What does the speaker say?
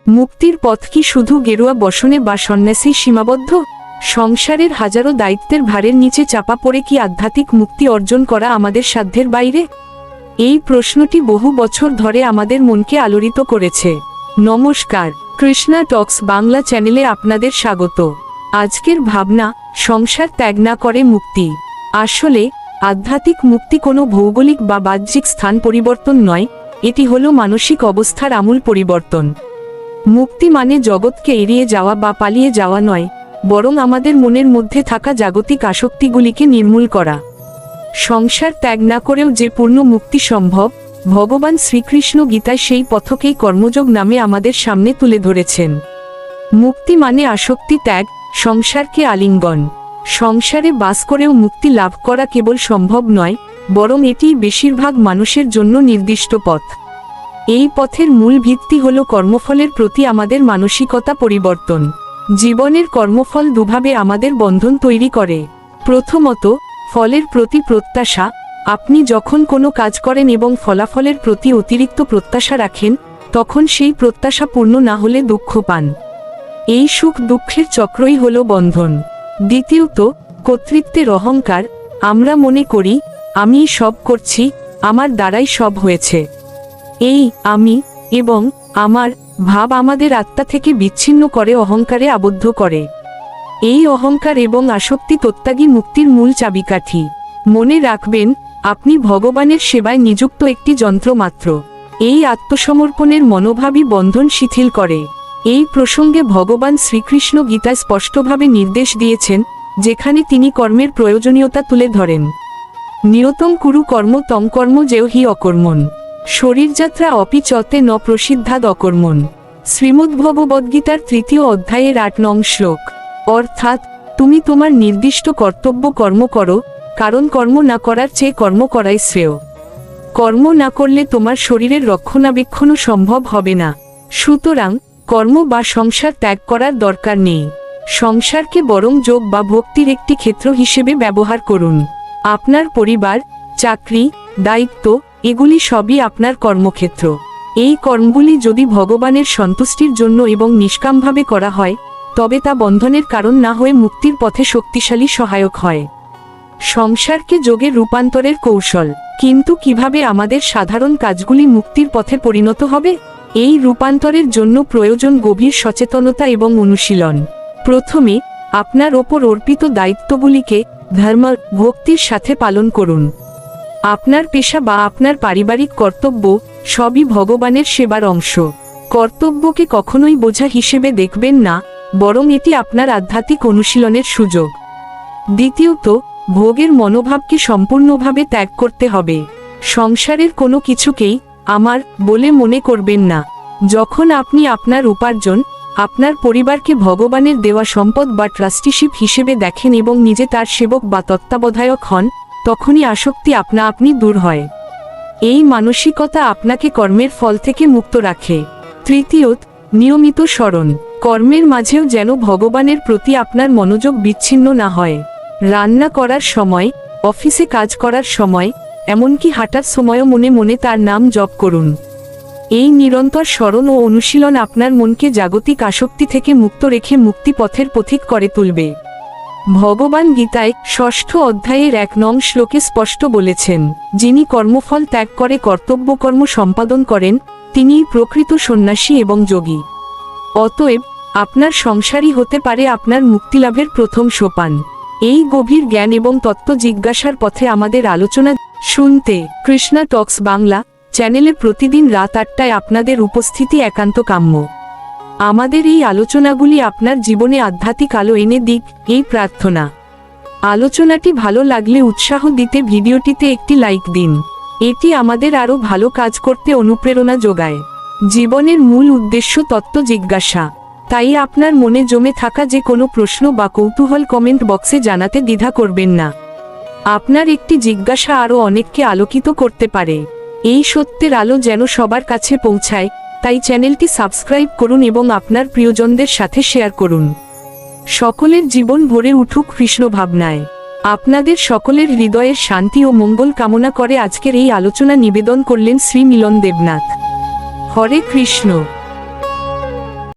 মুক্তির পথ কি শুধু গেরুয়া বসনে বা সন্ন্যাসী সীমাবদ্ধ? সংসারের হাজারো দায়িত্বের ভারের নিচে চাপা পড়ে কি আধ্যাত্মিক মুক্তি অর্জন করা আমাদের সাধ্যের বাইরে? এই প্রশ্নটি বহু বছর ধরে আমাদের মনকে আলোড়িত করেছে। নমস্কার, কৃষ্ণা টক্স বাংলা চ্যানেলে আপনাদের স্বাগত। আজকের ভাবনা, সংসার ত্যাগ না করে মুক্তি। আসলে আধ্যাত্মিক মুক্তি কোনো ভৌগোলিক বা বাহ্যিক স্থান পরিবর্তন নয়, এটি হলো মানসিক অবস্থার আমূল পরিবর্তন। মুক্তি মানে জগৎকে এড়িয়ে যাওয়া বা পালিয়ে যাওয়া নয়, বরং আমাদের মনের মধ্যে থাকা জাগতিক আসক্তিগুলিকে নির্মূল করা। সংসার ত্যাগ না করেও যে পূর্ণ মুক্তি সম্ভব, ভগবান শ্রীকৃষ্ণ গীতায় সেই পথকেই কর্মযোগ নামে আমাদের সামনে তুলে ধরেছেন। মুক্তি মানে আসক্তি ত্যাগ, সংসারকে আলিঙ্গন। সংসারে বাস করেও মুক্তি লাভ করা কেবল সম্ভব নয়, বরং এটিই বেশিরভাগ মানুষের জন্য নির্দিষ্ট পথ। এই পথের মূল ভিত্তি হল কর্মফলের প্রতি আমাদের মানসিকতা পরিবর্তন। জীবনের কর্মফল দুভাবে আমাদের বন্ধন তৈরি করে। প্রথমত, ফলের প্রতি প্রত্যাশা। আপনি যখন কোনো কাজ করেন এবং ফলাফলের প্রতি অতিরিক্ত প্রত্যাশা রাখেন, তখন সেই প্রত্যাশা পূর্ণ না হলে দুঃখ পান। এই সুখ দুঃখের চক্রই হল বন্ধন। দ্বিতীয়ত, কর্তৃত্বের অহংকার। আমরা মনে করি, আমিই সব করছি, আমার দ্বারাই সব হয়েছে। এই আমি এবং আমার ভাব আমাদের আত্মা থেকে বিচ্ছিন্ন করে অহংকারে আবদ্ধ করে। এই অহংকার এবং আসক্তি ত্যাগী মুক্তির মূল চাবিকাঠি। মনে রাখবেন, আপনি ভগবানের সেবায় নিযুক্ত একটি যন্ত্র মাত্র। এই আত্মসমর্পণের মনোভাবই বন্ধন শিথিল করে। এই প্রসঙ্গে ভগবান শ্রীকৃষ্ণ গীতায় স্পষ্টভাবে নির্দেশ দিয়েছেন, যেখানে তিনি কর্মের প্রয়োজনীয়তা তুলে ধরেন। নিয়তং কুরু কর্ম তং কর্ম যেও হি অকর্মণ, শরীরযাত্রা অপি চতে ন প্রসিদ্ধাদ অকর্মণ। শ্রীমদ্ভগবদ্গীতার 3য় অধ্যায়ের 8 নং শ্লোক। অর্থাৎ, তুমি তোমার নির্দিষ্ট কর্তব্য কর্ম করো, কারণ কর্ম না করার চেয়ে কর্ম করাই শ্রেয়। কর্ম না করলে তোমার শরীরের রক্ষণাবেক্ষণও সম্ভব হবে না। সুতরাং কর্ম বা সংসার ত্যাগ করার দরকার নেই। সংসারকে বরং যোগ বা ভক্তির একটি ক্ষেত্র হিসেবে ব্যবহার করুন। আপনার পরিবার, চাকরি, দায়িত্ব, এগুলি সবই আপনার কর্মক্ষেত্র। এই কর্মগুলি যদি ভগবানের সন্তুষ্টির জন্য এবং নিষ্কামভাবে করা হয়, তবে তা বন্ধনের কারণ না হয়ে মুক্তির পথে শক্তিশালী সহায়ক হয়। সংসারকে যোগে রূপান্তরের কৌশল। কিন্তু কিভাবে আমাদের সাধারণ কাজগুলি মুক্তির পথে পরিণত হবে? এই রূপান্তরের জন্য প্রয়োজন গভীর সচেতনতা এবং অনুশীলন। প্রথমে, আপনার ওপর অর্পিত দায়িত্বগুলিকে ধর্ম ভক্তির সাথে পালন করুন। আপনার পেশা বা আপনার পারিবারিক কর্তব্য সবই ভগবানের সেবার অংশ। কর্তব্যকে কখনোই বোঝা হিসেবে দেখবেন না, বরং এটি আপনার আধ্যাত্মিক অনুশীলনের সুযোগ। দ্বিতীয়ত, ভোগের মনোভাবকে সম্পূর্ণভাবে ত্যাগ করতে হবে। সংসারের কোনো কিছুকেই আমার বলে মনে করবেন না। যখন আপনি আপনার উপার্জন, আপনার পরিবারকে ভগবানের দেওয়া সম্পদ বা ট্রাস্টিশিপ হিসেবে দেখেন এবং নিজে তার সেবক বা তত্ত্বাবধায়ক হন, তখনই আসক্তি আপনা আপনি দূর হয়। এই মানসিকতা আপনাকে কর্মের ফল থেকে মুক্ত রাখে। তৃতীয়ত, নিয়মিত স্মরণ। কর্মের মাঝেও যেন ভগবানের প্রতি আপনার মনোযোগ বিচ্ছিন্ন না হয়। রান্না করার সময়, অফিসে কাজ করার সময়, এমনকি হাঁটার সময়ও মনে মনে তার নাম জপ করুন। এই নিরন্তর স্মরণ ও অনুশীলন আপনার মনকে জাগতিক আসক্তি থেকে মুক্ত রেখে মুক্তি পথের পথিক করে তুলবে। ভগবান গীতায় 6ষ্ঠ অধ্যায়ের 1 নং শ্লোকে স্পষ্ট বলেছেন, যিনি কর্মফল ত্যাগ করে কর্তব্য কর্ম সম্পাদন করেন, তিনিই প্রকৃত সন্ন্যাসী এবং যোগী। অতএব, আপনার সংসারই হতে পারে আপনার মুক্তিলাভের প্রথম সোপান। এই গভীর জ্ঞান এবং তত্ত্ব জিজ্ঞাসার পথে আমাদের আলোচনা শুনতে কৃষ্ণা টক্স বাংলা চ্যানেলে প্রতিদিন রাত 8টায় আপনাদের উপস্থিতি একান্ত কাম্য। আমাদের এই আলোচনাগুলি আপনার জীবনে আধ্যাত্মিক আলো এনে দিক, এই প্রার্থনা। আলোচনাটি ভালো লাগলে উৎসাহ দিতে ভিডিওটিতে একটি লাইক দিন। এটি আমাদের আরও ভালো কাজ করতে অনুপ্রেরণা যোগায়। জীবনের মূল উদ্দেশ্য তত্ত্ব জিজ্ঞাসা। তাই আপনার মনে জমে থাকা যে কোনো প্রশ্ন বা কৌতূহল কমেন্ট বক্সে জানাতে দ্বিধা করবেন না। আপনার একটি জিজ্ঞাসা আরও অনেককে আলোকিত করতে পারে। এই সত্যের আলো যেন সবার কাছে পৌঁছায়, তাই চ্যানেলটি সাবস্ক্রাইব করুন এবং আপনার প্রিয়জনদের সাথে শেয়ার করুন। সকলের জীবন ভরে উঠুক কৃষ্ণ ভাবনায়। আপনাদের সকলের হৃদয়ের শান্তি ও মঙ্গল কামনা করে আজকের এই আলোচনা নিবেদন করলেন শ্রী মিলন দেবনাথ। হরে কৃষ্ণ।